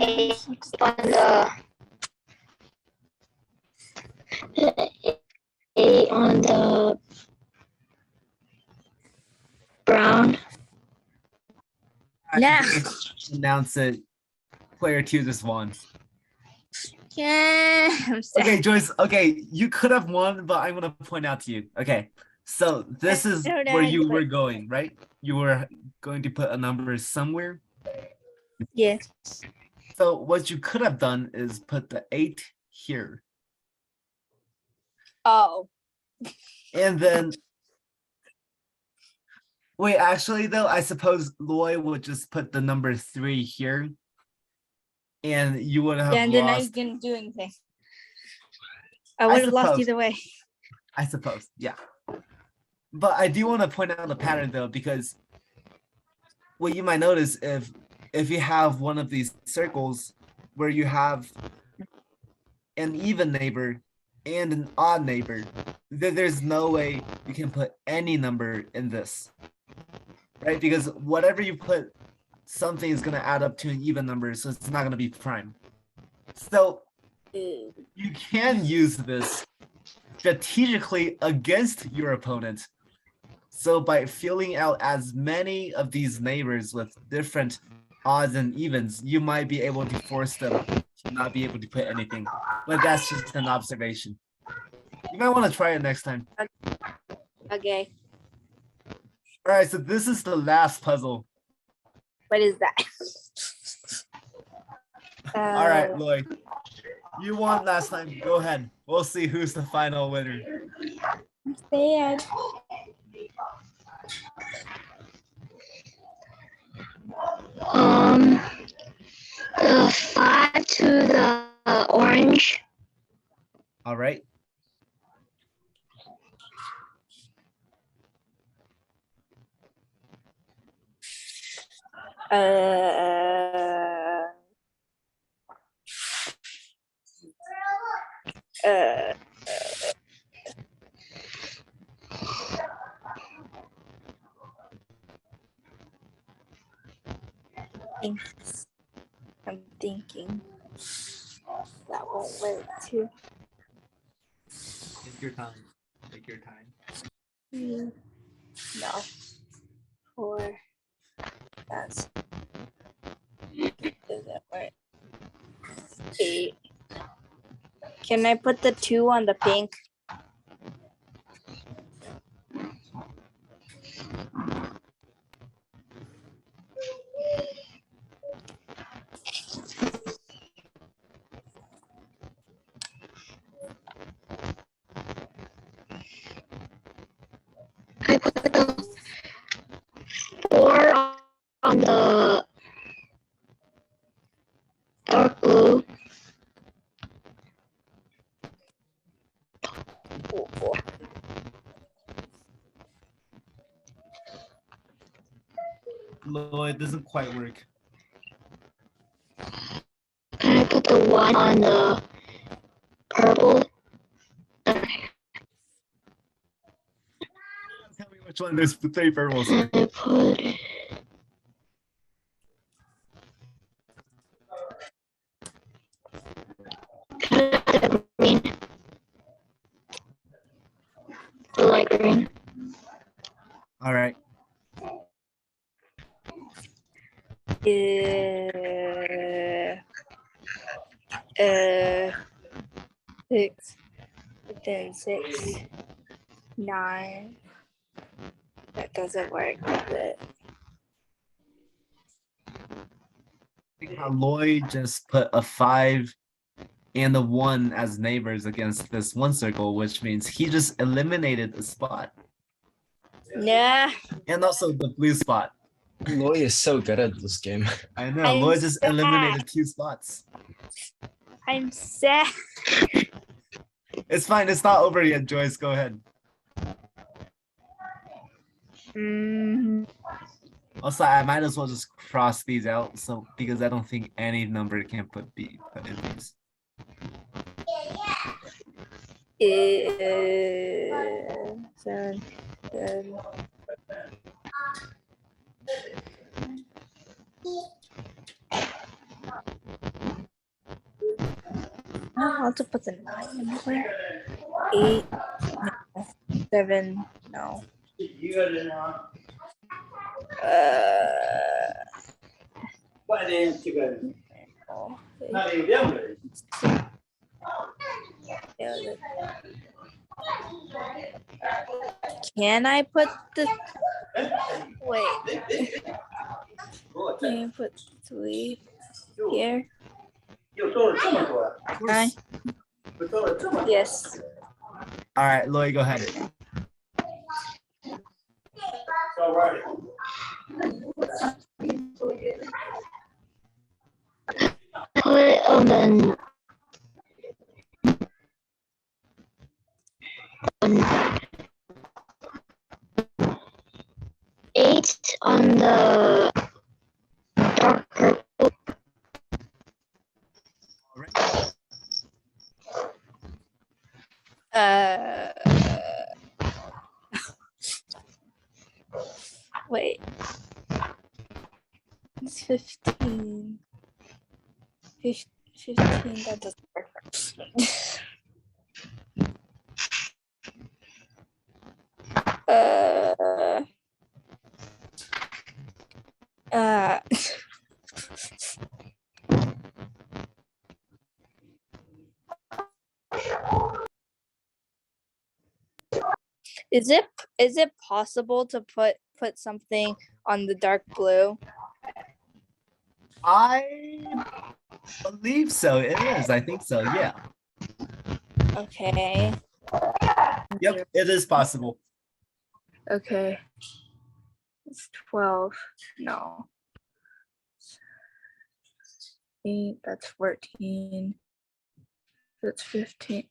[SPEAKER 4] 8
[SPEAKER 3] six.
[SPEAKER 4] on the 8 on the brown.
[SPEAKER 3] Nah.
[SPEAKER 1] Announce it. Player 2 just won.
[SPEAKER 3] Yeah, I'm sad.
[SPEAKER 1] Okay, Joyce. Okay, you could have won, but I'm gonna point out to you. Okay, so this is
[SPEAKER 3] don't know
[SPEAKER 1] where
[SPEAKER 3] how to
[SPEAKER 1] you
[SPEAKER 3] do
[SPEAKER 1] were
[SPEAKER 3] it.
[SPEAKER 1] going, right? You were going to put a number somewhere.
[SPEAKER 3] Yes.
[SPEAKER 1] So what you could have done is put the 8 here,
[SPEAKER 3] Oh.
[SPEAKER 1] and then wait. Actually, though, I suppose Loy would just put the number 3 here, and you would have
[SPEAKER 3] Yeah, and then I
[SPEAKER 1] lost.
[SPEAKER 3] didn't do anything. I would have lost
[SPEAKER 1] suppose.
[SPEAKER 3] either way.
[SPEAKER 1] I suppose, yeah. But I do want to point out the pattern though, because what you might notice if you have one of these circles where you have an even neighbor and an odd neighbor, there's no way you can put any number in this, right? Because whatever you put, something is going to add up to an even number, so it's not going to be prime. So you can use this strategically against your opponent. So by filling out as many of these neighbors with different odds and evens, you might be able to force them to not be able to put anything. But that's just an observation. You might want to try it next time.
[SPEAKER 3] Okay.
[SPEAKER 1] All right, so this is the last puzzle.
[SPEAKER 3] What is that?
[SPEAKER 1] All right, Lloyd. You won last time. Go ahead. We'll see who's the final winner.
[SPEAKER 3] Sad.
[SPEAKER 4] The 5 to the orange.
[SPEAKER 1] All right.
[SPEAKER 3] I'm thinking that won't work too.
[SPEAKER 1] Take your time. Take your time.
[SPEAKER 3] No. 4. That's doesn't work. 8. Can I put the 2 on the pink?
[SPEAKER 4] I put the 4 on the dark blue.
[SPEAKER 1] Lloyd, doesn't quite work.
[SPEAKER 4] And I put the 1 on the purple.
[SPEAKER 1] Tell me which one there's 3 purples here.
[SPEAKER 4] And I put the green. The light green.
[SPEAKER 1] All right.
[SPEAKER 3] Six. Then 6. 9. That doesn't work. But
[SPEAKER 1] How Lloyd just put a 5 and a 1 as neighbors against this one circle, which means he just eliminated a spot.
[SPEAKER 3] nah.
[SPEAKER 1] And also the blue spot.
[SPEAKER 2] Loy is so good at this game.
[SPEAKER 1] I know,
[SPEAKER 3] I'm
[SPEAKER 1] Lloyd just
[SPEAKER 3] sad.
[SPEAKER 1] eliminated 2 spots.
[SPEAKER 3] I'm sad.
[SPEAKER 1] It's fine, it's not over yet, Joyce, go ahead. Also, I might as well just cross these out, so because I don't think any number can put in these.
[SPEAKER 3] 7. I want to put the 9 anywhere. 8, no. 7, no. Oh, can I put the wait? Can I put 3 here? 9. Yes.
[SPEAKER 1] All right, Lloyd, go ahead.
[SPEAKER 4] Put on 8 on the darker.
[SPEAKER 3] Wait. It's 15. 15, that doesn't work. Uh, is it possible to put something on the dark blue?
[SPEAKER 1] I believe so. It is. I think so. Yeah.
[SPEAKER 3] Okay.
[SPEAKER 1] Yep. It is possible.
[SPEAKER 3] Okay. It's 12. No. 8, that's 14. That's 15.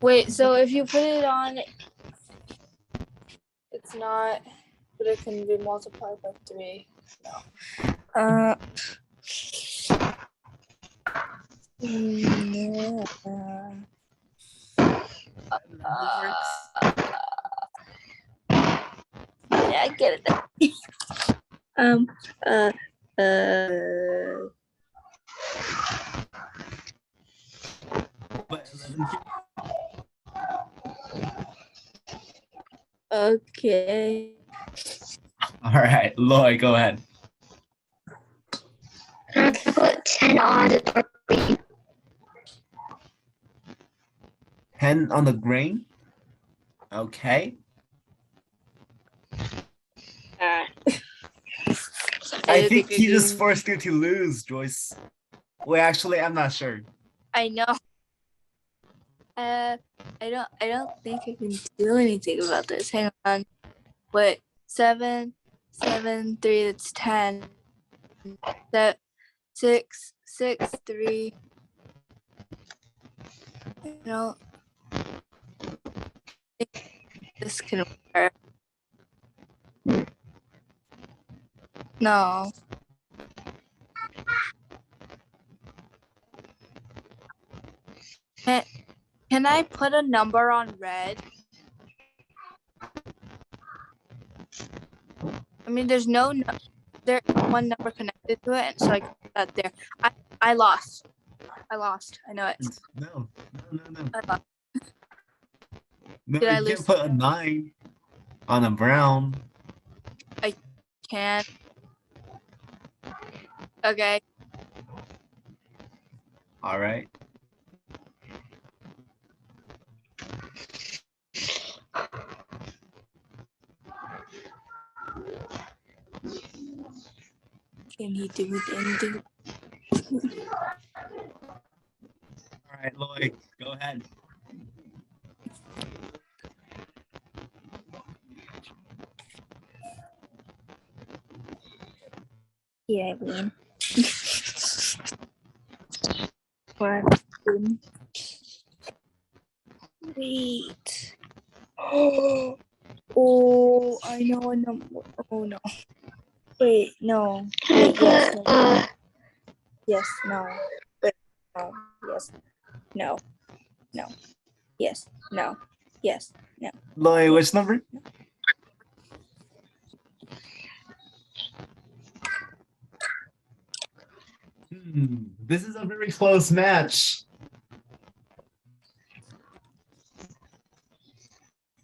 [SPEAKER 3] Wait, so if you put it on, it's not, but it can be multiplied by 3. No. Yeah. Yeah, I get it.
[SPEAKER 1] But 11
[SPEAKER 3] Okay.
[SPEAKER 1] All right, Lloyd, go ahead.
[SPEAKER 4] I'm gonna put 10 on the dark green.
[SPEAKER 1] 10 on the grain. Okay. I think he just forced you to lose, Joyce. Well, actually, I'm not sure.
[SPEAKER 3] I know. I don't think I can do anything about this. Hang on. Wait, 7, 3, that's 10. That 6, 3. No. This can work. No. Can I put a number on red? I mean, there's no there one number connected to it, and so I can put that there. I lost. I know it.
[SPEAKER 1] No.
[SPEAKER 3] I lost.
[SPEAKER 1] No,
[SPEAKER 3] Did I
[SPEAKER 1] you
[SPEAKER 3] lose?
[SPEAKER 1] can't put a 9 on a brown.
[SPEAKER 3] Can. Okay.
[SPEAKER 1] All right.
[SPEAKER 3] Can he do anything?
[SPEAKER 1] All right, Lloyd, go ahead.
[SPEAKER 3] Yeah, I mean. 1, 2. Wait. Oh, I know a number. Oh no. Wait, no.
[SPEAKER 4] Can I
[SPEAKER 3] Wait,
[SPEAKER 4] put
[SPEAKER 3] yes, no. Wait, no. Yes, no. No. Yes, no. Yes, no.
[SPEAKER 1] Lloyd, which number? This is a very close match.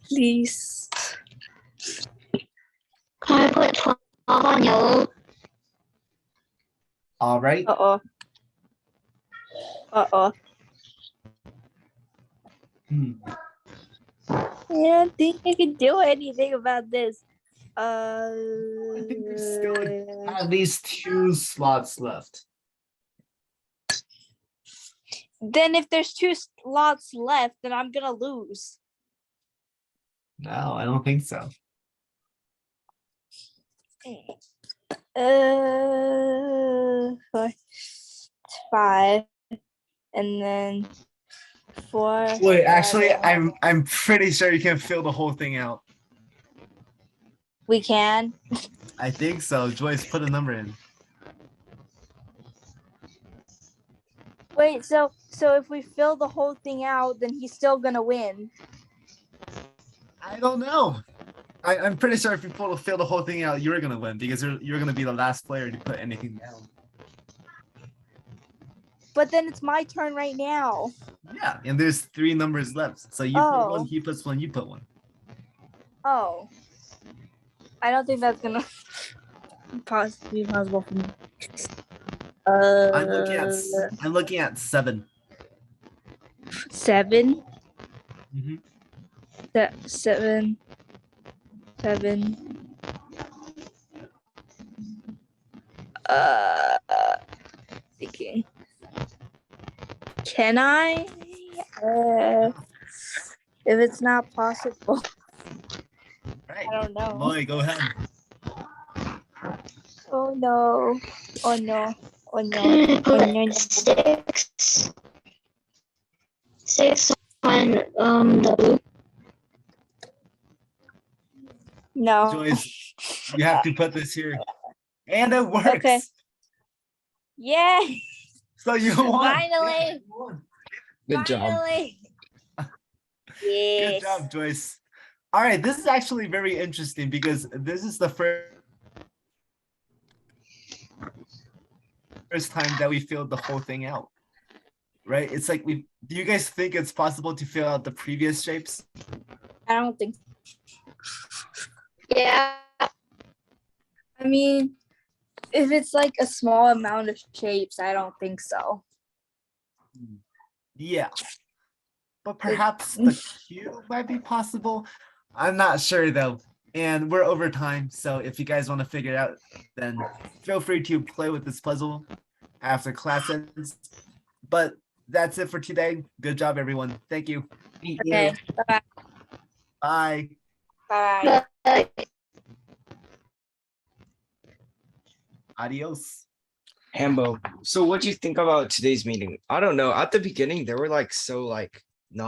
[SPEAKER 3] Please.
[SPEAKER 4] Can I put 12 on yellow?
[SPEAKER 1] All right.
[SPEAKER 3] Uh-oh. Uh-oh.
[SPEAKER 1] Hmm.
[SPEAKER 3] I don't think I can do anything about this.
[SPEAKER 1] I think there's still at least 2 slots left.
[SPEAKER 3] Then if there's 2 slots left, then I'm gonna lose.
[SPEAKER 1] No, I don't think so.
[SPEAKER 3] Four, 5, and then 4.
[SPEAKER 1] Wait, actually, I'm pretty sure you can fill the whole thing out.
[SPEAKER 3] We can.
[SPEAKER 1] I think so. Joyce, put a number in.
[SPEAKER 3] Wait, so if we fill the whole thing out, then he's still gonna win.
[SPEAKER 1] I don't know. I'm pretty sure if you fill the whole thing out, you're gonna win because you're gonna be the last player to put anything down.
[SPEAKER 3] But then it's my turn right now.
[SPEAKER 1] Yeah, and there's 3 numbers left. So you put
[SPEAKER 3] Oh.
[SPEAKER 1] one, he puts one, you put one.
[SPEAKER 3] Oh. I don't think that's gonna be possible for me.
[SPEAKER 1] I'm looking at 7.
[SPEAKER 3] 7.
[SPEAKER 1] Mhm.
[SPEAKER 3] 7. Thinking. Can I? If it's not possible,
[SPEAKER 1] Right.
[SPEAKER 3] I don't know.
[SPEAKER 1] Lloyd, go ahead.
[SPEAKER 3] Oh no. Oh no. Oh no.
[SPEAKER 4] Can I
[SPEAKER 3] Oh no.
[SPEAKER 4] put 6? 6 on the blue.
[SPEAKER 3] No.
[SPEAKER 1] Joyce, you have to put this here. And it works.
[SPEAKER 3] Okay. Yeah.
[SPEAKER 1] So you won.
[SPEAKER 3] Finally.
[SPEAKER 1] You won.
[SPEAKER 2] Good job.
[SPEAKER 3] Finally.
[SPEAKER 1] Good
[SPEAKER 3] Yes.
[SPEAKER 1] job, Joyce. All right, this is actually very interesting because this is the first time that we filled the whole thing out. Right? It's like do you guys think it's possible to fill out the previous shapes?
[SPEAKER 3] I don't think.
[SPEAKER 4] Yeah.
[SPEAKER 3] I mean, if it's like a small amount of shapes, I don't think so.
[SPEAKER 1] Yeah. But perhaps the cube might be possible. I'm not sure though. And we're over time. So if you guys want to figure it out, then feel free to play with this puzzle after class ends. But that's it for today. Good job, everyone. Thank you.
[SPEAKER 3] Okay. Bye.
[SPEAKER 1] Bye.
[SPEAKER 3] Bye.
[SPEAKER 4] But
[SPEAKER 1] Adios.
[SPEAKER 2] Hambo. So what do you think about today's meeting? I don't know. At the beginning, they were like so like